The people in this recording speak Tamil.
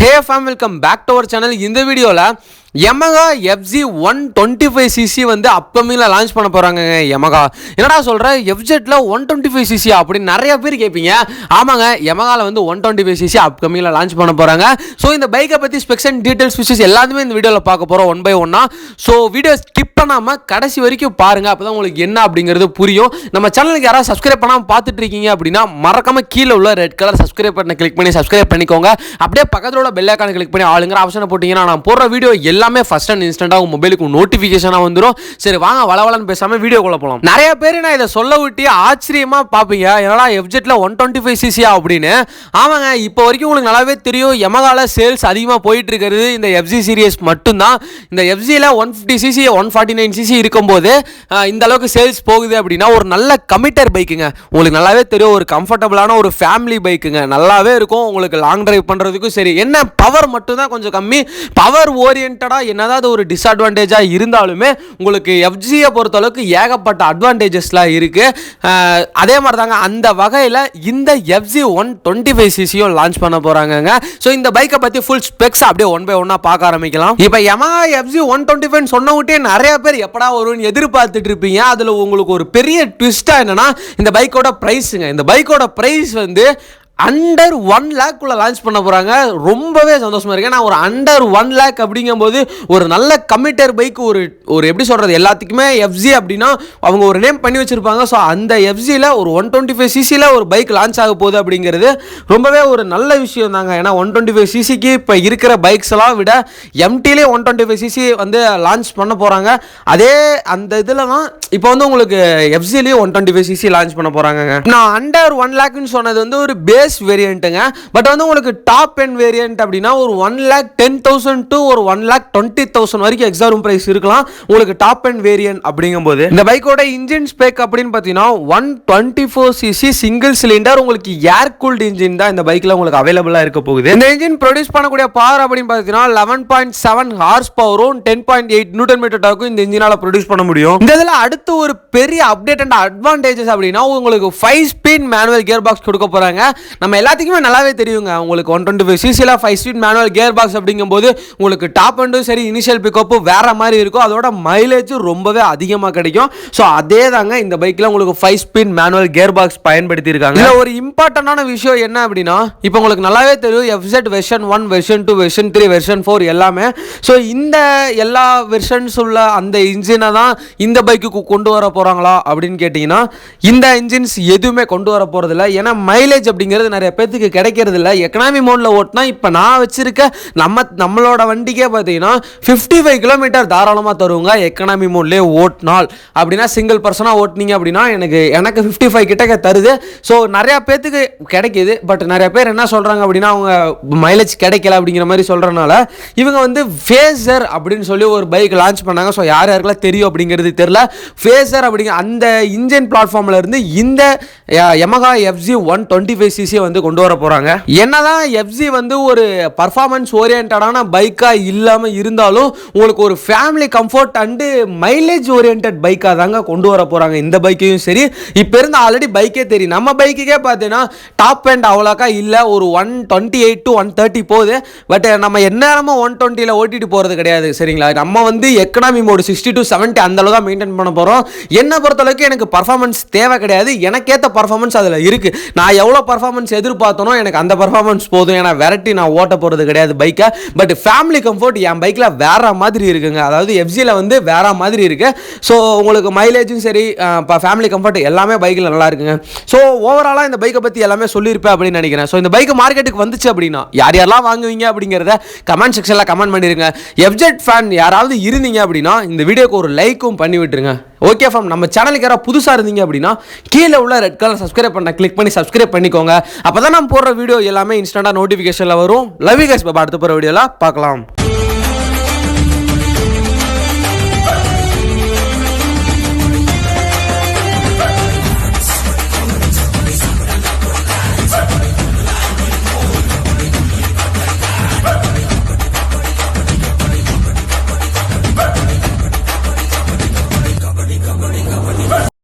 Hey fam, welcome back to our channel. இந்த வீடியோல Yamaha FZ 125cc வந்து அப்கமிங்ல லான்ச் பண்ண போறாங்க. Yamaha என்னடா சொல்ற, FZ ல 125cc அப்படி நிறைய பேர் கேப்பீங்க. ஆமாங்க, Yamahaல வந்து 125cc அப்கமிங்ல லான்ச் பண்ண போறாங்க. சோ இந்த பைக்கை பத்தி ஸ்பெக்ஸ் அண்ட் டீடைல்ஸ் விஷஸ் எல்லாமே இந்த வீடியோல பார்க்க போறோம் ஒன் பை ஒன்னா. சோ வீடியோ ஸ்கிப் பண்ணாம கடைசி வரைக்கும் பாருங்க, அப்பதான் உங்களுக்கு என்ன அப்படிங்கிறது புரியும். நம்ம சேனலுக்கு யாராவது சப்ஸ்கிரைப் பண்ணாம பார்த்துட்டு இருக்கீங்க அப்படின்னா மறக்காம கீழே உள்ள ரெட் கலர் சப்ஸ்கிரைப் பட்டனை கிளிக் பண்ணி சப்ஸ்கிரைப் பண்ணிக்கோங்க. அப்படியே பக்கத்துல உள்ள பெல் ஐகானை கிளிக் பண்ணி ஆளுங்கிற ஆப்ஷனை போட்டீங்கன்னா நான் போடுற வீடியோ எல்லாமே ஃபர்ஸ்ட் அண்ட் இன்ஸ்டன்ட்டா உங்க மொபைலுக்கு நோட்டிஃபிகேஷனா வந்துரும். சரி வாங்க வளவலன்னு பேசாம வீடியோக்குள்ள போலாம். நிறைய பேர் நான் இதை சொல்ல விட்டு ஆச்சரியமா பாப்பீங்க, என்னடா FZல 125cc அப்படின்னு. ஆமாங்க, இப்போ வரைக்கும் உங்களுக்கு நல்லாவே தெரியும் Yamahaல சேல்ஸ் அதிகமாக போயிட்டு இருக்கிறது இந்த FZ சீரியஸ் மட்டும்தான். இந்த FZல 150cc 149cc இருக்கும்போது இந்த அளவுக்கு சேல்ஸ் போகுது அப்படின்னா ஒரு நல்ல கமிட்டர் பைக்குங்க. உங்களுக்கு நல்லாவே தெரியும், ஒரு கம்ஃபர்டபுளான ஒரு ஃபேமிலி பைக்குங்க. நல்லாவே இருக்கும் உங்களுக்கு லாங் டிரைவ் பண்ணுறதுக்கும். சரி, என்ன பவர் மட்டும் தான் கொஞ்சம் கம்மி. பவர் ஓரியன்டாக என்னதாவது ஒரு டிஸ்அட்வான்டேஜாக இருந்தாலுமே உங்களுக்கு FZயை பொறுத்தளவுக்கு ஏகப்பட்ட அட்வான்டேஜஸ்லாம் இருக்குது. அதே மாதிரி தாங்க அந்த வகையில் இந்த FZ 125cc லான்ச் பண்ண போகிறாங்கங்க. ஸோ இந்த பைக்கை பற்றி ஃபுல் ஸ்பெக்ஸ் அப்படியே ஒன் பை ஒன்னாக பார்க்க ஆரம்பிக்கலாம். இப்போ Yamaha FZ 125 சொன்ன விட்டே நிறைய பேர் எப்படா வரும்னு எதிர்பார்த்துட்டு இருப்பீங்க. அதில் உங்களுக்கு ஒரு பெரிய ட்விஸ்ட்டாக என்னன்னா, இந்த பைக்கோட ப்ரைஸுங்க. இந்த பைக்கோட ப்ரைஸ் வந்து அண்டர் 1 lakh லான்ச் பண்ண போகிறாங்க. ரொம்பவே சந்தோஷமாக இருக்கு. நான் ஒரு அண்டர் 1 lakh அப்படிங்கும்போது ஒரு நல்ல கமிட்டர் பைக், ஒரு எப்படி சொல்கிறது, எல்லாத்துக்குமே FZ அப்படின்னா அவங்க ஒரு நேம் பண்ணி வச்சுருப்பாங்க. ஸோ அந்த FZல ஒரு 125cc ஒரு பைக் லான்ச் ஆக போகுது அப்படிங்கிறது ரொம்பவே ஒரு நல்ல விஷயம் தாங்க. ஏன்னா 125cc இப்போ இருக்கிற பைக்ஸ் எல்லாம் விட MTலே 125cc வந்து லான்ச் பண்ண போகிறாங்க. அதே அந்த இதில் தான் இப்போ வந்து உங்களுக்கு FZலேயும் 125cc லான்ச் பண்ண போகிறாங்க. நான் அண்டர் 1 lakhன்னு சொன்னது வந்து ஒரு பேஸ் வேரியண்ட்டுங்க. பட் வந்து உங்களுக்கு டாப் எண்ட் வேரியண்ட் அப்படின்னா ஒரு 1,10,000 to ஒரு 1,20,000 வரைக்கும் எக்ஸாம் பிரைஸ் இருக்கலாம் உங்களுக்கு டாப் எண்ட் வேரியன்ட் அப்படிங்கும்போது. இந்த பைக்கோட இன்ஜின் ஸ்பெக் அப்படின்னு பார்த்தீங்கன்னா 124cc சிங்கிள் சிலிண்டர் உங்களுக்கு ஏர் கூல்டு இன்ஜின் தான் இந்த பைக்கில் உங்களுக்கு அவைலபிளாக இருக்க போகுது. இந்த இன்ஜின் ப்ரொடியூஸ் பண்ணக்கூடிய பவர் அப்படின்னு பார்த்தீங்கன்னா 11.7 ஹார்ஸ் பவரும் 10.8 நியூட்டன் மீட்டர் டார்க்கும் இந்த இன்ஜினால ப்ரொடியூஸ் பண்ண முடியும். இந்த இதில் அடுத்து ஒரு பெரிய அப்டேட் அண்ட் அட்வான்டேஜஸ் அப்படின்னா உங்களுக்கு 5 ஸ்பீட் மேனுவல் கியர் பாக்ஸ் கொடுக்க போறாங்க. நம்ம எல்லாத்துக்குமே நல்லாவே தெரியுங்க, உங்களுக்கு 125cc 5 speed manual gear box அப்படிங்கும்போது உங்களுக்கு டாப் அண்டும் சரி இனிஷியல் பிக்கப்பும் வேற மாதிரி இருக்கும். அதோட மைலேஜ் ரொம்பவே அதிகமாக கிடைக்கும். ஸோ அதே தாங்க இந்த பைக்கில் உங்களுக்கு 5 ஸ்பீட் மேனுவல் கியர் பாக்ஸ் பயன்படுத்தி இருக்காங்க. இதில் ஒரு இம்பார்ட்டன்டான விஷயம் என்ன அப்படின்னா, இப்போ உங்களுக்கு நல்லாவே தெரியும் FZ version 1 version 2 version 3 version 4 எல்லாமே. ஸோ இந்த எல்லா வெர்ஷன்ஸ் உள்ள அந்த இன்ஜினை தான் இந்த பைக்குக்கு கொண்டு வர போகிறாங்களா அப்படின்னு கேட்டிங்கன்னா இந்த இன்ஜின்ஸ் எதுவுமே கொண்டு வர போகிறதில்ல. ஏன்னா மைலேஜ் அப்படிங்கிறது நிறைய பேருக்கு கிடைக்கிறது இல்லை. எக்கனாமி மோட்ல ஓட்டினா இப்போ நான் வச்சிருக்க நம்மளோட வண்டிக்கே பார்த்தீங்கன்னா 55 கிலோமீட்டர் தாராளமாக தருவாங்க எக்கனாமி மோட்லேயே ஓட்டினால். அப்படின்னா சிங்கிள் பர்சனாக ஓட்டினீங்க அப்படின்னா எனக்கு 55 கிட்ட தருது. ஸோ நிறையா பேத்துக்கு கிடைக்கிது. பட் நிறைய பேர் என்ன சொல்கிறாங்க அப்படின்னா அவங்க மைலேஜ் கிடைக்கல அப்படிங்கிற மாதிரி சொல்கிறனால இவங்க வந்து ஃபேசர் அப்படின்னு சொல்லி ஒரு பைக் லான்ச் பண்ணாங்க. ஸோ யார் யாருக்கெல்லாம் தெரியும் அப்படிங்கிறது தெரியல. ஃபேசர் அப்படிங்கிற அந்த இன்ஜின் பிளாட்ஃபார்மில் இருந்து இந்த Yamaha FZ 125cc வந்து கொண்டு வர போறாங்க. என்னதான் FZ வந்து ஒரு பர்ஃபார்மன்ஸ் ஓரியன்டான பைக்கா இல்லாம இருந்தாலும் உங்களுக்கு ஒரு family comfort and mileage oriented பைக்கா தாங்க கொண்டு வர போறாங்க இந்த பைக்கையும். சரி, இப்போ இருந்து ஆல்ரெடி பைக்கே தெரியும். நம்ம பைக்குக்கே பார்த்தீங்கன்னா டாப் எண்ட் அவ்வளோக்கா இல்லை, ஒரு 128 to 130 போகுது. பட் நம்ம எந்நேரமும் 120ல ஓட்டிட்டு போறது கிடையாது. சரிங்களா, நம்ம வந்து எக்கனாமி மோடு 60 to 70 அந்த அளவு தான் மெயின்டைன் பண்ண போறோம். என்னை பொறுத்தளவுக்கு எனக்கு பர்ஃபார்மன்ஸ் தேவை கிடையாது. எனக்கேற்ற பர்ஃபார்மன்ஸ் அதில் இருக்கு. நான் எவ்வளோ பர்ஃபார்மன்ஸ் எதிர்பார்த்தனோ எனக்கு அந்த பர்ஃபார்மன்ஸ் போதும். ஏன்னா வெரைட்டி நான் ஓட்ட போகிறது கிடையாது பைக்கை. பட் ஃபேமிலி கம்ஃபர்ட் என் பைக்கில் வேற மாதிரி இருக்குங்க. அதாவது FZல வந்து வேற மாதிரி இருக்கு. ஸோ உங்களுக்கு மைலேஜும் சரி ஃபேமிலி கம்ஃபர்ட் எல்லாமே பைக்கில் நல்லா இருக்குங்க. ஸோ ஓவராலாக இந்த பைக்கை பற்றி எல்லாமே சொல்லியிருப்பேன் அப்படின்னு நினைக்கிறேன். ஸோ இந்த பைக்கு மார்க்கெட்டுக்கு வந்துச்சு அப்படின்னா யார் யாரெல்லாம் வாங்குவீங்க அப்படிங்கிறத கமெண்ட் செக்ஷனில் கமெண்ட் பண்ணிருங்க. FZ ஃபேன் யாராவது இருந்தீங்க அப்படின்னா இந்த வீடியோக்கு ஒரு லைக்கும் பண்ணி விட்டுருங்க. ஓகே ஃபார்ம், நம்ம சேனலுக்கு யாராவது புதுசாக இருந்தீங்க அப்படின்னா கீழே உள்ள ரெட் கலர் சப்ஸ்கிரைப் பண்ண கிளிக் பண்ணி சப்ஸ்கிரைப் பண்ணிக்கோங்க. அப்போ தான் நம்ம போடுற வீடியோ எல்லாமே இன்ஸ்டன்ட்டாக நோட்டிஃபிகேஷனில் வரும். லவ் யூ கைஸ், அடுத்த போகிற வீடியோவில் பார்க்கலாம்.